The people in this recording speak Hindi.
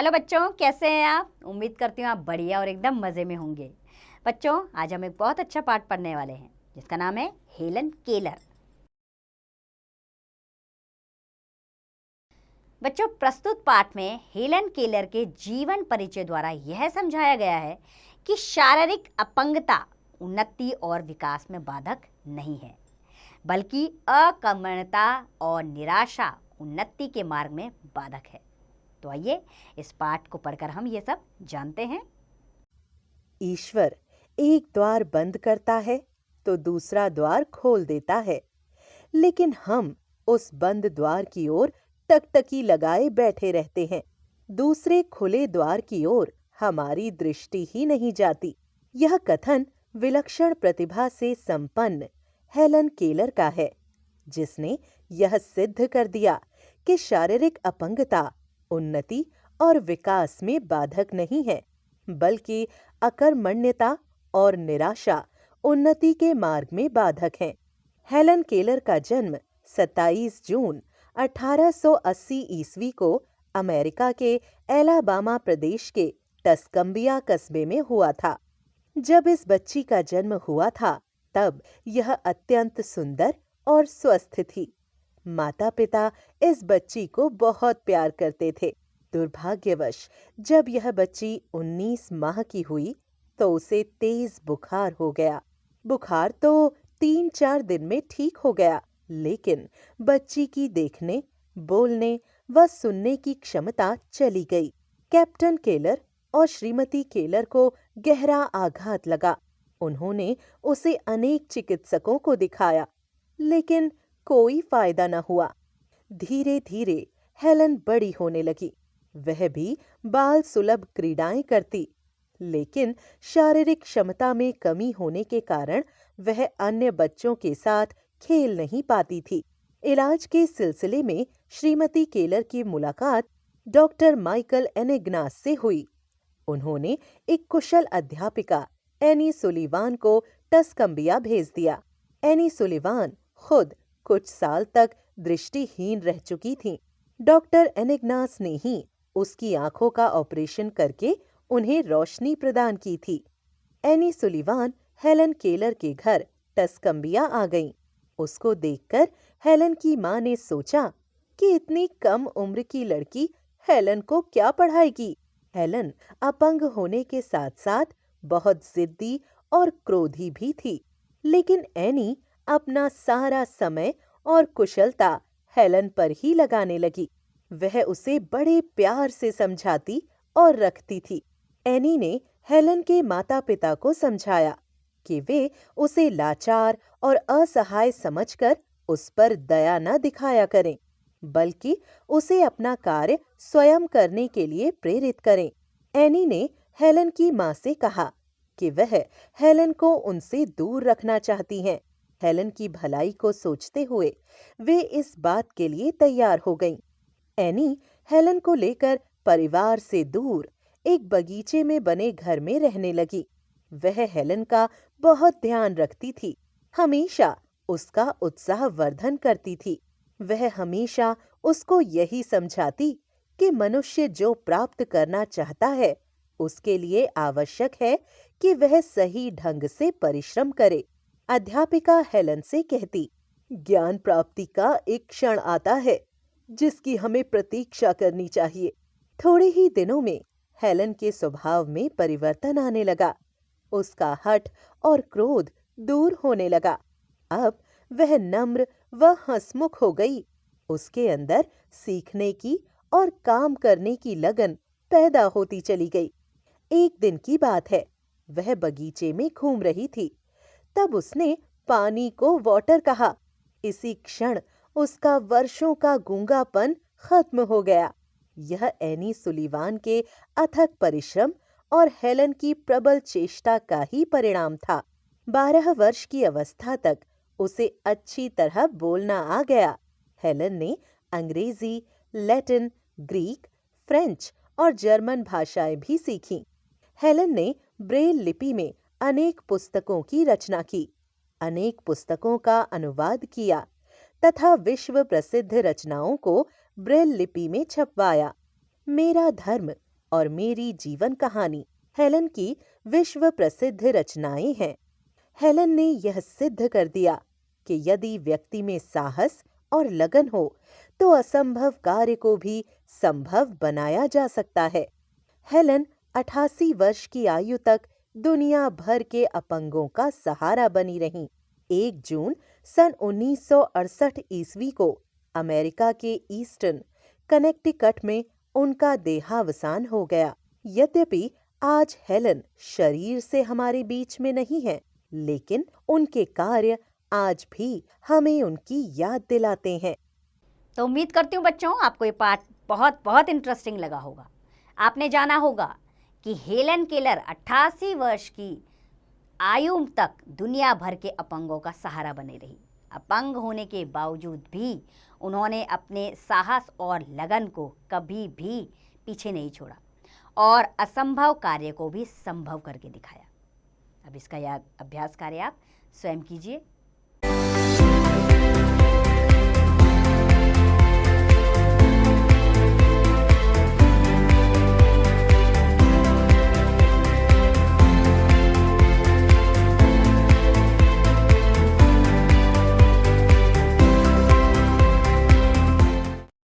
हेलो बच्चों, कैसे हैं आप? उम्मीद करती हूँ आप बढ़िया और एकदम मज़े में होंगे। बच्चों, आज हम एक बहुत अच्छा पाठ पढ़ने वाले हैं जिसका नाम है हेलन केलर। बच्चों, प्रस्तुत पाठ में हेलन केलर के जीवन परिचय द्वारा यह समझाया गया है कि शारीरिक अपंगता उन्नति और विकास में बाधक नहीं है, बल्कि अकर्मण्यता और निराशा उन्नति के मार्ग में बाधक है। तो आइए इस पाठ को पढ़कर हम ये सब जानते हैं। ईश्वर एक द्वार बंद करता है तो दूसरा द्वार खोल देता है, लेकिन हम उस बंद द्वार की ओर टकटकी लगाए बैठे रहते हैं। दूसरे खुले द्वार की ओर हमारी दृष्टि ही नहीं जाती। यह कथन विलक्षण प्रतिभा से संपन्न हेलन केलर का है, जिसने यह सिद्ध कर दिया कि शारीरिक अपंगता उन्नति और विकास में बाधक नहीं है, बल्कि अकर्मण्यता और निराशा उन्नति के मार्ग में बाधक हैं। हेलन केलर का जन्म 27 जून 1880 ईस्वी को अमेरिका के एलाबामा प्रदेश के टस्कम्बिया कस्बे में हुआ था। जब इस बच्ची का जन्म हुआ था, तब यह अत्यंत सुंदर और स्वस्थ थी। माता-पिता इस बच्ची को बहुत प्यार करते थे। दुर्भाग्यवश जब यह बच्ची 19 माह की हुई, तो उसे तेज बुखार हो गया। बुखार तो 3-4 दिन में ठीक हो गया, लेकिन बच्ची की देखने, बोलने व सुनने की क्षमता चली गई। कैप्टन केलर और श्रीमती केलर को गहरा आघात लगा। उन्होंने उसे अनेक चिकित्सकों को दिखाया, लेकिन कोई फायदा न हुआ। धीरे धीरे हेलन बड़ी होने लगी। वह भी बाल सुलभ क्रीड़ाएं करती, लेकिन शारीरिक क्षमता में कमी होने के कारण वह अन्य बच्चों के साथ खेल नहीं पाती थी। इलाज के सिलसिले में श्रीमती केलर की मुलाकात डॉक्टर माइकल एनिग्नास से हुई। उन्होंने एक कुशल अध्यापिका एनी सुलिवान को टस्कम्बिया भेज दिया। एनी सुलिवान खुद कुछ साल तक दृष्टिहीन रह चुकी थीं। डॉक्टर एनिग्नास ने ही उसकी आंखों का ऑपरेशन करके उन्हें रोशनी प्रदान की थी। एनी सुलिवान हेलन केलर के घर टस्कम्बिया आ गईं। उसको देखकर हेलन की मां ने सोचा कि इतनी कम उम्र की लड़की हेलन को क्या पढ़ाएगी। हेलन अपंग होने के साथ-साथ बहुत जिद्दी और क्रोधी भी थी, लेकिन एनी अपना सारा समय और कुशलता हेलन पर ही लगाने लगी। वह उसे बड़े प्यार से समझाती और रखती थी। एनी ने हेलन के माता-पिता को समझाया कि वे उसे लाचार और असहाय समझकर उस पर दया न दिखाया करें, बल्कि उसे अपना कार्य स्वयं करने के लिए प्रेरित करें। एनी ने हेलन की मां से कहा कि वह हेलन को उनसे दूर रखना चाहती हैं। हेलन की भलाई को सोचते हुए वे इस बात के लिए तैयार हो गईं। एनी हेलन को लेकर परिवार से दूर एक बगीचे में बने घर में रहने लगी। वह हेलन का बहुत ध्यान रखती थी, हमेशा उसका उत्साह वर्धन करती थी। वह हमेशा उसको यही समझाती कि मनुष्य जो प्राप्त करना चाहता है, उसके लिए आवश्यक है कि वह सही ढंग से परिश्रम करे। अध्यापिका हेलन से कहती, ज्ञान प्राप्ति का एक क्षण आता है जिसकी हमें प्रतीक्षा करनी चाहिए। थोड़े ही दिनों में हेलन के स्वभाव में परिवर्तन आने लगा। उसका हठ और क्रोध दूर होने लगा। अब वह नम्र व हंसमुख हो गई। उसके अंदर सीखने की और काम करने की लगन पैदा होती चली गई। एक दिन की बात है, वह बगीचे में घूम रही थी। तब उसने पानी को वाटर कहा। इसी क्षण उसका वर्षों का गूंगापन खत्म हो गया। यह एनी सुलिवान के अथक परिश्रम और हेलन की प्रबल चेष्टा का ही परिणाम था। 12 वर्ष की अवस्था तक उसे अच्छी तरह बोलना आ गया। हेलन ने अंग्रेजी, लैटिन, ग्रीक, फ्रेंच और जर्मन भाषाएं भी सीखीं। हेलन ने ब्रेल लिपि में अनेक पुस्तकों की रचना की, अनेक पुस्तकों का अनुवाद किया तथा विश्व प्रसिद्ध रचनाओं को ब्रेल लिपि में छपवाया। मेरा धर्म और मेरी जीवन कहानी हेलन की विश्व प्रसिद्ध रचनाएं हैं। हेलन ने यह सिद्ध कर दिया कि यदि व्यक्ति में साहस और लगन हो तो असंभव कार्य को भी संभव बनाया जा सकता है। हेलन 88 वर्ष की आयु तक दुनिया भर के अपंगों का सहारा बनी रहीं। 1 जून सन 1968 ईस्वी को अमेरिका के ईस्टर्न कनेक्टिकट में उनका देहावसान हो गया। यद्यपि आज हेलन शरीर से हमारे बीच में नहीं है, लेकिन उनके कार्य आज भी हमें उनकी याद दिलाते हैं। तो उम्मीद करती हूँ बच्चों आपको ये पाठ बहुत बहुत इंटरेस्टिंग लगा होगा। आपने जाना होगा कि हेलन केलर 88 वर्ष की आयु तक दुनिया भर के अपंगों का सहारा बनी रही। अपंग होने के बावजूद भी उन्होंने अपने साहस और लगन को कभी भी पीछे नहीं छोड़ा और असंभव कार्य को भी संभव करके दिखाया। अब इसका याद अभ्यास कार्य आप स्वयं कीजिए।